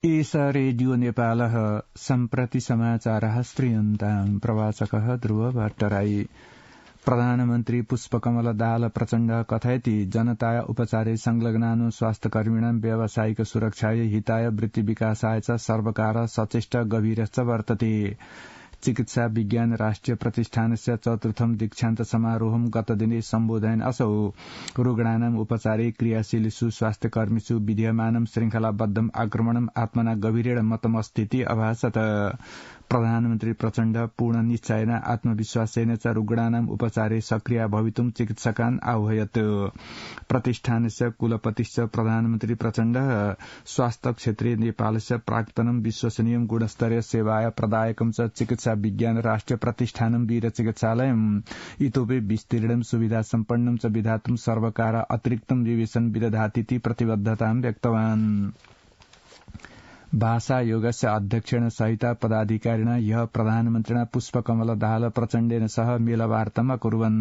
एष रेडियो नेपालः सम्प्रति समाचारः श्रूयन्ताम् प्रवाचकः ध्रुव भट्टराई। प्रधानमन्त्री पुष्पकमल दाहाल प्रचण्ड कथयति जनताय उपचारे संलग्नानु स्वास्थ्यकर्मिणां व्यावसायिक सुरक्षायै हिताय वृत्ति विकासाय च सर्वकार सचेष्ट गभीरश्च वर्तते। चिकित्सा विज्ञान राष्ट्रिय प्रतिष्ठानस्य चतुर्थं दीक्षान्त समारोहं गतदिने सम्बोधयन् असौ रुग्णानाम् उपचारे क्रियाशीलेषु स्वास्थ्यकर्मिषु विद्यमानं श्रृंखलाबद्धम् आक्रमणम् आत्मना गभीरेण मतमस्तीति अभासत। प्रधानमन्त्री प्रचण्ड पूर्ण निश्चयेन आत्मविश्वासेन च रुग्णानाम् उपचारे सक्रिया भवितुं चिकित्सकान् आह्वयत्। प्रतिष्ठानस्य कुलपतिश्च प्रधानमन्त्री प्रचण्ड स्वास्थ्य क्षेत्रे नेपालस्य प्राक्तनं विश्वसनीयं गुणस्तरीय सेवाय प्रदायकं च चिकित्सा विज्ञान राष्ट्रिय प्रतिष्ठानं वीर चिकित्सालयम् इतोपि विस्तीर्णं सुविधा सम्पन्नं च विधातुं सर्वकार अतिरिक्तं निवेशन विदधातीति प्रतिबद्धतां व्यक्तवान्। भाषा योगस्य अध्यक्षेण सहिता पदाधिकारिणा ह्यः प्रधानमन्त्रिणा पुष्पकमल दाहाल प्रचण्डेन सह मेलवार्ताम् अकुर्वन्।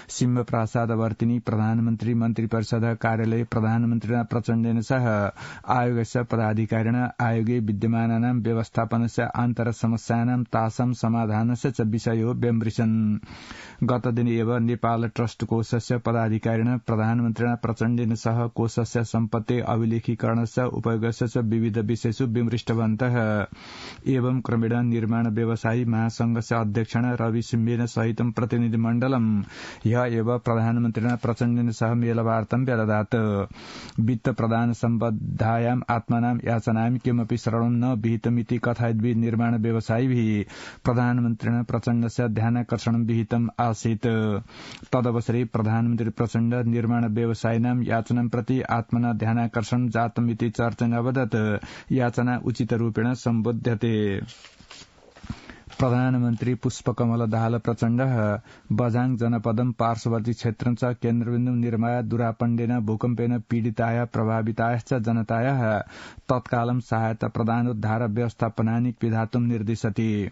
सिंहप्रासादवर्तिनी प्रधानमन्त्री मन्त्रिपरिषद कार्यालये प्रधानमन्त्रिणा प्रचण्डेन सह आयोगस्य पदाधिकारिणा आयोगे विद्यमानानां व्यवस्थापनस्य आन्तरसमस्यानां तासां समाधानस्य च विषयो व्यमृशन्। गतदिने एव नेपाल ट्रस्ट कोषस्य पदाधिकारिणा प्रधानमन्त्रिणा प्रचण्डेन सह कोषस्य सम्पत्ति अभिलेखीकरणस्य उपयोगस्य च विविध विषयेषु विमृष्टवन्तः। एवं क्रमेण निर्माण व्यवसायी महासंघस्य अध्यक्षण रवि सिम्बेन सहितं प्रतिनिधिमण्डलम् ह्यः एव प्रधानमन्त्रिणा प्रचण्डेन सह मेलवार्तां व्यदधात्। वित्त प्रदान सम्बद्धायाम् आत्मनां याचनां किमपि शरणं न विहितमिति कथयद्भिः निर्माण व्यवसायिभिः प्रधानमन्त्रिणा प्रचण्डस्य ध्यानाकर्षणं विहितम् आसीत्। तदवसरे प्रधानमन्त्री प्रचण्ड निर्माण व्यवसायिनां याचनां प्रति आत्मना ध्यानाकर्षणं जातमिति चर्चेन अवदत् याचना उचित रूपेण सम्बोध्यते। प्रधानमन्त्री पुष्पकमल दाहाल प्रचण्ड बझाङ जनपदं पार्श्ववर्ती क्षेत्रं च केन्द्रबिन्दु निर्माय दुरापण्डेन भूकम्पेन पीडिताय प्रभावितायश्च जनतायाः तत्कालं सहायता प्रदानोद्धार व्यवस्थापनानि विधातुं निर्दिशति।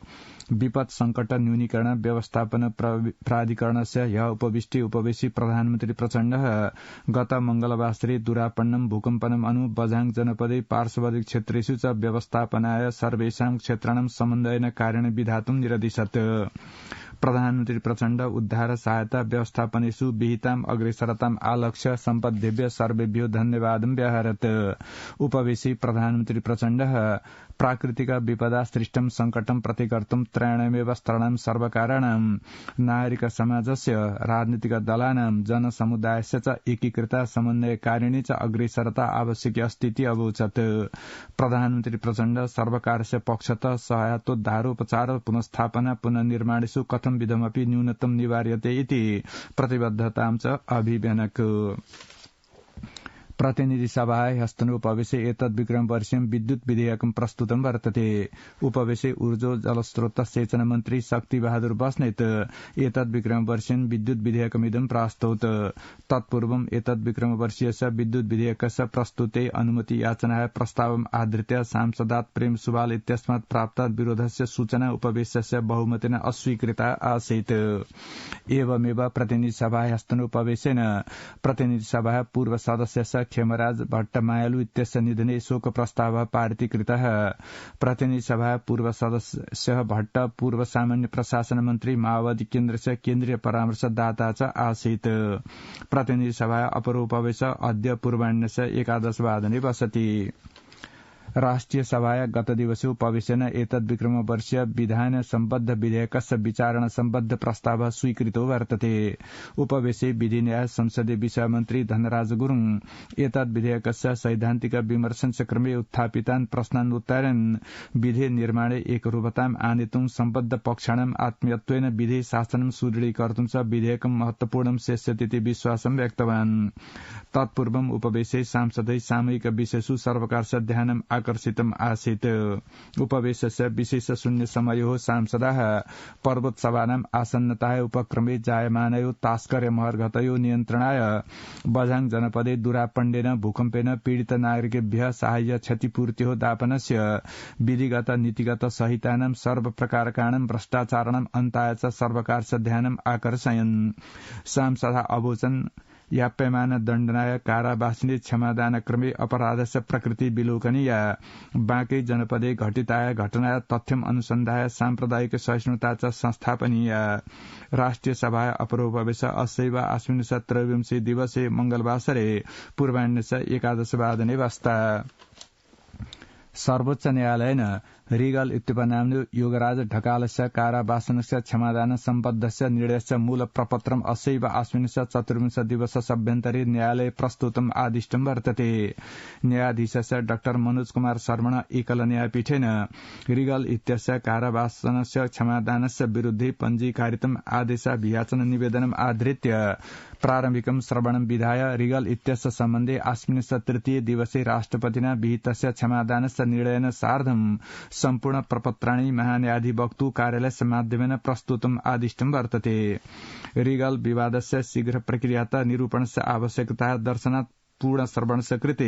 विपद संकट न्यूनीकरण व्यवस्थापन प्राधिकरणस्य ह्यः उपवेशि प्रधानमन्त्री प्रचण्ड गत मंगलवासरे दुरापन्नं भूकम्पनम् अनु बझाङ जनपदे पार्श्ववर्ती क्षेत्रेषु च व्यवस्थापनाय सर्वेषां क्षेत्राणां समन्वयन कार्येण विधातुं निर्दिशत्। प्रधानमन्त्री प्रचण्ड उद्धार सहायता व्यवस्थापनेषु विहिताम् अग्रेसरताम् आलक्ष्य सम्पद्देभ्य सर्वेभ्यो धन्यवादं व्याहरत्। उपवेशि प्रधानमन्त्री प्रचण्ड प्राकृतिक विपदा सृष्टं संकटं प्रतिकर्तुं त्रयाणामेव स्तराणां सर्वकाराणां नागरिक समाजस्य राजनीतिक दलानां जनसमुदायस्य च एकीकृता समन्वयकारिणी च अग्रेसरता आवश्यकी अस्तीति अवोचत्। प्रधानमन्त्री प्रचण्ड सर्वकारस्य पक्षतः सहायतोद्धारोपचार पुनस्थापना पुनर्निर्माणेषु कथं विधमपि न्यूनतम निवार्यते इति प्रतिबद्धतां च अभिव्यनक्। प्रतिनिधि सभाय हस्तनोपवेशे एतद् विक्रमवर्षीयं विद्युत विधेयकं प्रस्तुतं वर्तते। उपवेशे ऊर्जो जलस्रोत सेचन मन्त्री शक्ति बहादुर बस्नेत एतद् विक्रमवर्षीयं विद्युत विधेयकमिदं प्रास्तौत। तत्पूर्वम् एतद् विक्रमवर्षीयस्य विद्युत विधेयकस्य प्रस्तुते अनुमति याचनाय प्रस्तावम् आधृत्य सांसदात् प्रेम सुवाल इत्यस्मात् प्राप्त विरोधस्य सूचना उपवेशस्य बहुमतेन अस्वीकृता आसीत्। एवमेव प्रतिनिधि सभाय हस्तनोपवेशेन प्रतिनिधि सभाय पूर्व सदस्यस्य खेमराज भट्टमायालु इत्यस्य निधने शोक प्रस्ताव पारितीकृतः। प्रतिनिधि सभा पूर्व सदस्य भट्ट पूर्व सामान्य प्रशासन मन्त्री माओवादी केन्द्रस्य केन्द्रीय परामर्शदाता च आसीत्। प्रतिनिधि सभा अपरोपवेश अद्य पूर्वाह्नस्य 11 वादने बसति। राष्ट्रिय सभाया गत दिवसे उपवेशेन एतद् विक्रमवर्षीय विधान सम्बद्ध विधेयकस्य विचारण सम्बद्ध प्रस्ताव स्वीकृतो वर्तते। उपवेशे विधि न्याय संसदीय विषय मन्त्री धनराज गुरुङ एतद् विधेयकस्य सैद्धान्तिक विमर्शनस्य क्रमे उत्थापितान् प्रश्नान् उत्तरन् विधि निर्माणे एकरूपताम् आनेतुं सम्बद्ध पक्षाणाम् आत्मीयत्वेन विधि शासनं सुदृढीकर्तुं च विधेयकं महत्वपूर्णं सेष्यतीति विश्वासं व्यक्तवान्। तत्पूर्वम् उपवेशे सांसदै सामूहिक विषयेषु सर्वकारस्य ध्यानम् आकर्षितम् आसीत्। उपवेशस्य विशेष शून्य समयो सांसदाः पर्वतसभानाम् आसन्नताय उपक्रमे जायमानयो तास्कर्य महर्घतयो नियन्त्रणाय बझाङ जनपदे दुरापण्डेन भूकम्पेन पीडित नागरिकेभ्यः साहाय्य क्षतिपूर्त्योः दापनस्य विधिगत नीतिगत सहितानां सर्वप्रकारकाणां भ्रष्टाचाराणाम् अन्ताय च सर्वकारस्य ध्यानम् आकर्षयन्। सांसदा अवोचन् याप्यमान दण्डनाय कारावासिनी क्षमादानक्रमे अपराधस्य प्रकृति विलोकनीय बाँकै जनपदे घटिताय घटनाय तथ्यम अनुसन्धाय साम्प्रदायिक सहिष्णुताचा संस्थापनीय राष्ट्रिय सभा अपरोपवेश अस्यैव आश्विनश त्रयोविंशे दिवसे मंगलवासरे पूर्वाह्नश 11:15 वाजता सर्वोच्च न्यायालयेन रिगल इत्युपनाम्नो योगराज ढकालस्य कारावासनस्य क्षमादान सम्बद्धस्य निर्णयस्य मूल प्रपत्रम् अस्यैव आश्विनश चतुर्विंश दिवसभ्यन्तरे न्यायालये प्रस्तुतम् आदिष्टम् वर्तते। न्यायाधीशस्य डॉ मनोज कुमार शर्मण एकल न्यायपीठेन रिगल इत्यस्य कारावासनस्य क्षमादानस्य विरुद्धे पञ्जीकारितम् आदेशाभियाचन निवेदनम् आधृत्य प्रारम्भिकं श्रवणं विधाय रिगल इत्यस्य सम्बन्धे आश्विनश तृतीय दिवसे राष्ट्रपतिना विहितस्य क्षमादानस्य निर्णयेन सार्धं सम्पूर्ण प्रपत्राणि महान्यायाधिवक्तु कार्यालयस्य माध्यमेन प्रस्तुतम् आदिष्टम् वर्तते। रिगल विवादस्य शीघ्र प्रक्रियातः निरूपणस्य आवश्यकता दर्शनात् पूर्ण श्रवणस्य कृते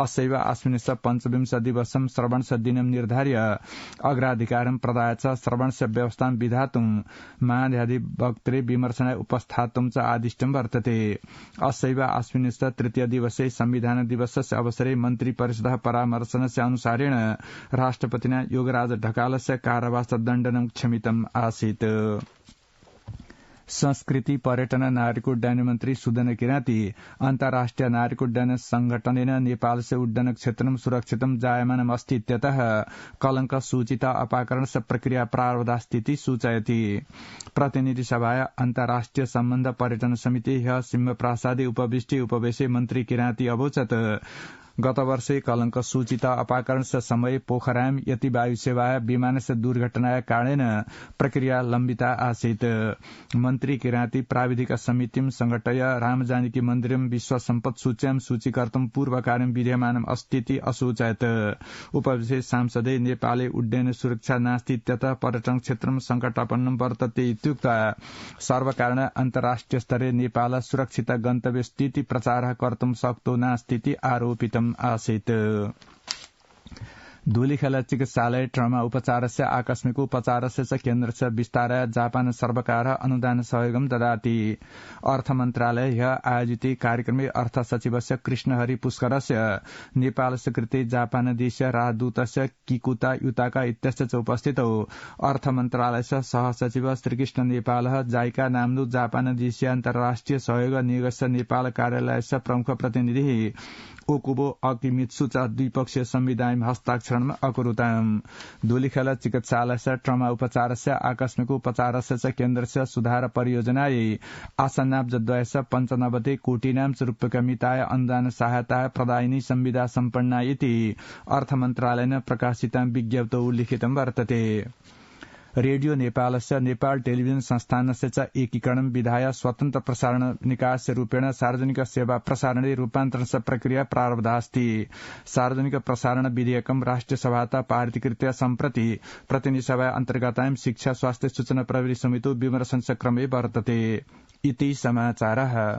अस्यैव आश्विनश पञ्चविंश दिवसं श्रवणस्य दिनं निर्धार्य अग्राधिकारं प्रदाय च श्रवणस्य व्यवस्थां विधातुं महान्यायाधिवक्त्रे विमर्शनाय उपस्थातुं च आदिष्टं वर्तते। अस्यैव आश्विनश तृतीय दिवसे संविधान दिवसस्य अवसरे मन्त्री परिषदः परामर्शनस्य अनुसारेण राष्ट्रपतिना योगराज ढकालस्य कारावास दण्डनं क्षमितम् आसीत्। संस्कृति पर्यटन नागरिक उड्डयन मन्त्री सुदन किराती अन्तर्राष्ट्रिय नागरिक उड्डयन संगठनेन नेपालस्य उड्डयन क्षेत्रं सुरक्षितं जायमानम् अस्ति इत्यतः कलंक सूचिता अपाकरणस्य प्रक्रिया प्रारब्धास्तीति सूचयति। प्रतिनिधि सभाया अन्तर्राष्ट्रिय सम्बन्ध पर्यटन समिति ह्य सिंहप्रासादे उपविष्टे उपवेशे मन्त्री किराती अवोचत् गत वर्षे कलंक सूचिता अपाकरणस्य समये पोखराम यति वायु सेवाया विमानस्य दुर्घटनाया कारणेन प्रक्रिया लम्बिता आसीत्। मन्त्री किराती प्राविधिक समितिं संघटय रामजानकी मन्दिरं विश्व सम्पद सूच्यां सूचीकर्तुं पूर्वकार्यं विद्यमानम् अस्तीति असूचयत्। उपविशे सांसदे नेपाले उड्डयन सुरक्षा नास्ति इत्यतः पर्यटन क्षेत्रं संकटापन्नं वर्तते इत्युक्त्वा सर्वकारेण अन्तर्राष्ट्रिय स्तरे नेपाल सुरक्षित गन्तव्यस्तीति प्रचारः कर्तुं शक्तो नास्तीति आरोपितम् आसीत्। धूलिखेल चिकित्सालय ट्रमा उपचारस्य आकस्मिक उपचारस्य च केन्द्रस्य विस्ताराय जापान सर्वकारः अनुदान सहयोगं ददाति। अर्थमन्त्रालय ह्यः आयोजिते कार्यक्रमे अर्थसचिवस्य कृष्णहरि पुष्करस्य नेपालस्य कृते जापानदेशीय राजदूतस्य किकुता युताका इत्यस्य च उपस्थितौ अर्थमन्त्रालयस्य सहसचिव श्रीकृष्ण नेपालः जाइका नाम्नो जापानदेशीय अन्तर्राष्ट्रिय सहयोग नियोगस्य नेपाल कार्यालयस्य प्रमुख प्रतिनिधि ओकुबो अकिमित्सु च द्विपक्षीय संविधान हस्ताक्षरणम् अकुरुताम्। धूलिखेल चिकित्सालयस्य ट्रमा उपचारस्य आकस्मिक उपचारस्य च केन्द्रस्य सुधार परियोजनायै आसन्नाब्जद्वयस्य 95 कोटीनां रूप्यकमिताय अनुदान सहायताय प्रदायिनी संविदा सम्पन्ना इति अर्थमन्त्रालयेन प्रकाशितां विज्ञप्तौ उल्लिखितं वर्तते। रेडियो नेपालस्य नेपाल टेलिभिजन संस्थानस्य च एकीकरणं विधाय स्वतन्त्र प्रसारण निकायस्य रूपेण सार्वजनिक सेवा प्रसारणे रूपान्तरणस्य प्रक्रिया प्रारब्धास्ति। सार्वजनिक प्रसारण विधेयकं राष्ट्रिय सभातः पारितकृत्य सम्प्रति प्रतिनिधि सभा अन्तर्गतां शिक्षा स्वास्थ्य सूचना प्रविधि समितौ विमर्शनस्य क्रमे वर्तते। इति समाचारः।